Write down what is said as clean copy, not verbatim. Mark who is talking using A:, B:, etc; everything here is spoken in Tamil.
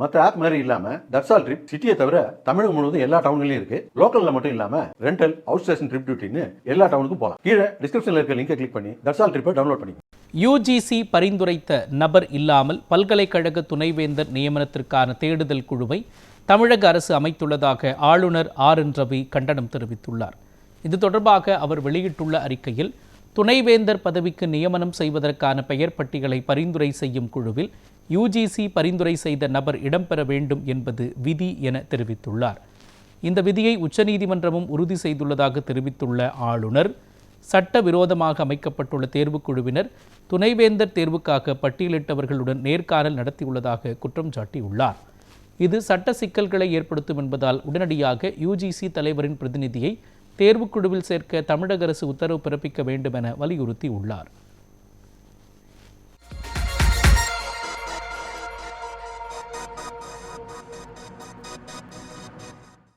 A: மற்ற ஆப் மாதிரி இல்லாம தட்சால் ட்ரிப் சிட்டியை தவிர தமிழகம் முழுவதும் எல்லா டவுன்லயும் இருக்கு. லோக்கல்ல மட்டும் இல்லாம ரெண்டல், அவுட் ஸ்டேஷன் ட்ரிப் டியூட்டின்னு எல்லா டவுனுக்கும் போகலாம். கீழே டிஸ்கிரிப்ஷன்ல இருக்க லிங்கை கிளிக் பண்ணி தட்சால் ட்ரிப்பை டவுன்லோட் பண்ணி.
B: யுஜிசி பரிந்துரைத்த நபர் இல்லாமல் பல்கலைக்கழக துணைவேந்தர் நியமனத்திற்கான தேடுதல் குழுவை தமிழக அரசு அமைத்துள்ளதாக ஆளுநர் RN ரவி கண்டனம் தெரிவித்துள்ளார். இது தொடர்பாக அவர் வெளியிட்டுள்ள அறிக்கையில், துணைவேந்தர் பதவிக்கு நியமனம் செய்வதற்கான பெயர் பட்டியலை பரிந்துரை செய்யும் குழுவில் யுஜிசி பரிந்துரை செய்த நபர் இடம்பெற வேண்டும் என்பது விதி என தெரிவித்துள்ளார். இந்த விதியை உச்சநீதிமன்றமும் உறுதி செய்துள்ளதாக தெரிவித்துள்ள ஆளுநர், சட்டவிரோதமாக அமைக்கப்பட்டுள்ள தேர்வுக்குழுவினர் துணைவேந்தர் தேர்வுக்காக பட்டியலிட்டவர்களுடன் நேர்காணல் நடத்தியுள்ளதாக குற்றம் சாட்டியுள்ளார். இது சட்ட சிக்கல்களை ஏற்படுத்தும் என்பதால் உடனடியாக யுஜிசி தலைவரின் பிரதிநிதியை தேர்வுக்குழுவில் சேர்க்க தமிழக அரசு உத்தரவு பிறப்பிக்க வேண்டும் என வலியுறுத்தியுள்ளார்.